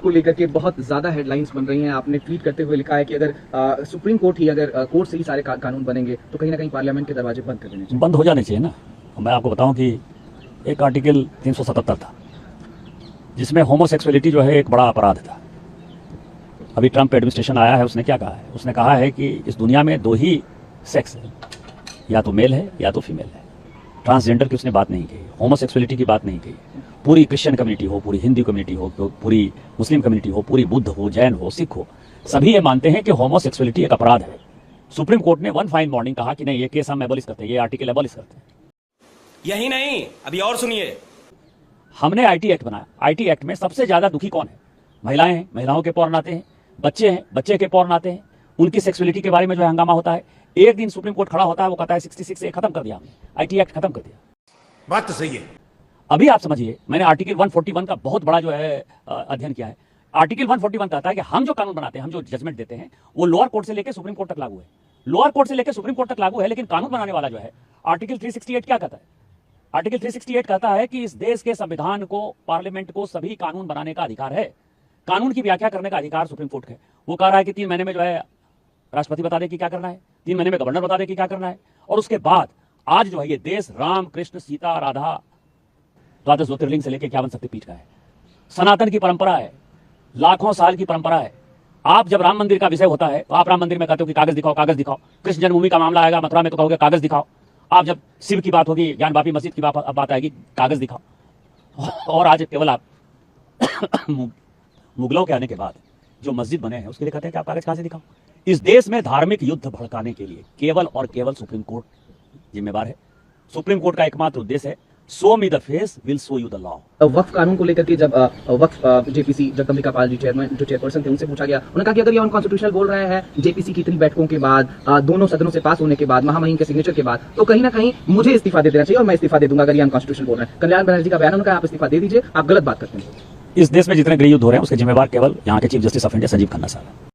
को लेकर के बहुत ज्यादा हेडलाइंस बन रही हैं। आपने ट्वीट करते हुए लिखा है कि अगर सुप्रीम कोर्ट ही अगर कोर्ट से ही सारे कानून बनेंगे तो कहीं ना कहीं पार्लियामेंट के दरवाजे बंद कर देने चाहिए। बंद हो जाने चाहिए ना। मैं आपको बताऊं कि एक आर्टिकल 377 था जिसमें होमोसेक्सुअलिटी जो है एक बड़ा अपराध था। अभी ट्रंप एडमिनिस्ट्रेशन आया है, उसने क्या कहा है? उसने कहा है कि इस दुनिया में दो ही सेक्स है, या तो मेल है या तो फीमेल है। ट्रांसजेंडर की उसने बात नहीं कही, होमोसेक्सुअलिटी की बात नहीं कही। पूरी क्रिश्चियन कम्युनिटी हो, पूरी हिंदू कम्युनिटी हो, पूरी मुस्लिम कम्युनिटी हो, पूरी बुद्ध हो, जैन हो, सिख हो, सभी ये मानते हैं कि होमोसेक्सुअलिटी एक अपराध है। सुप्रीम कोर्ट ने वन फाइन मॉर्निंग कहा कि नहीं, ये केस हम एबॉलिश करते हैं, ये आर्टिकल एबॉलिश करते हैं। यही नहीं, अभी और सुनिए। हमने आईटी एक्ट बनाया। आईटी एक्ट में सबसे ज्यादा दुखी कौन है? महिलाएं हैं, महिलाओं के पॉर्न आते हैं। बच्चे हैं, बच्चे के पॉर्न आते हैं। उनकी सेक्सुअलिटी के बारे में जो है हंगामा होता है। एक दिन सुप्रीम कोर्ट खड़ा होता है, वो कहता है 66 से खत्म कर दिया हमने, आईटी एक्ट खत्म कर दिया। बात तो सही है। अभी आप समझिए, मैंने आर्टिकल 141 का बहुत बड़ा जो है अध्ययन किया है। आर्टिकल 141 कहता है कि हम जो कानून बनाते हैं, हम जो जजमेंट देते हैं, वो लोअर कोर्ट से लेकर सुप्रीम कोर्ट तक लागू है। लोअर कोर्ट से लेकर सुप्रीम कोर्ट तक लागू है, लेकिन कानून बनाने वाला जो है आर्टिकल 368 क्या कहता है? आर्टिकल 368 कहता है कि इस देश के संविधान को, पार्लियामेंट को सभी कानून बनाने का अधिकार है। कानून की व्याख्या करने का अधिकार सुप्रीम कोर्ट है। वो कह रहा है कि 3 महीने में जो है राष्ट्रपति बता दे कि क्या करना है, 3 महीने में गवर्नर बता दे कि क्या करना है। और उसके बाद आज जो है ये देश राम कृष्ण सीता राधा द्वादश ज्योतिर्लिंग से लेकर 51 शक्तिपीठ का है। सनातन की परंपरा है, लाखों साल की परंपरा है। आप जब राम मंदिर का विषय होता है तो आप राम मंदिर में कहते हो कि कागज दिखाओ, कागज दिखाओ। कृष्ण जन्मभूमि का मामला आएगा मथुरा में तो कहोगे कागज दिखाओ। आप जब शिव की बात होगी, ज्ञानवापी मस्जिद की बात आएगी, कागज दिखाओ। और आज केवल आप मुगलों के आने के बाद जो मस्जिद बने हैं उसके लिए कहते हैं कि आप कागज कहां से दिखाओ। इस देश में धार्मिक युद्ध भड़काने के लिए केवल और केवल सुप्रीम कोर्ट जिम्मेवार है। सुप्रीम कोर्ट का एकमात्र उद्देश्य है show me the face will show you the law. वक्फ कानून को लेकर के जब वक्फ जेपीसी जगदम्बिका पाल जी चेयरपर्सन थे, उनसे पूछा गया, उन्होंने कहा कि अगर ये अनकॉन्स्टिट्यूशनल बोल रहे हैं जेपीसी की 3 बैठकों के बाद, दोनों सदनों से पास होने के बाद, महामहिम के सिग्नेचर के बाद, तो कहीं ना कहीं मुझे इस्तीफा दे देना चाहिए और मैं इस्तीफा दे दूंगा अगर ये अनकॉन्स्टिट्यूशनल बोल रहे हैं। कल्याण बनर्जी का बयान, उन्होंने कहा आप इस्तीफा दे दीजिए, आप गलत बात करते हैं। इस देश में जितने गृह युद्ध हो रहे हैं उसके जिम्मेवार केवल यहाँ के chief justice of India Sanjeev Khanna साहब।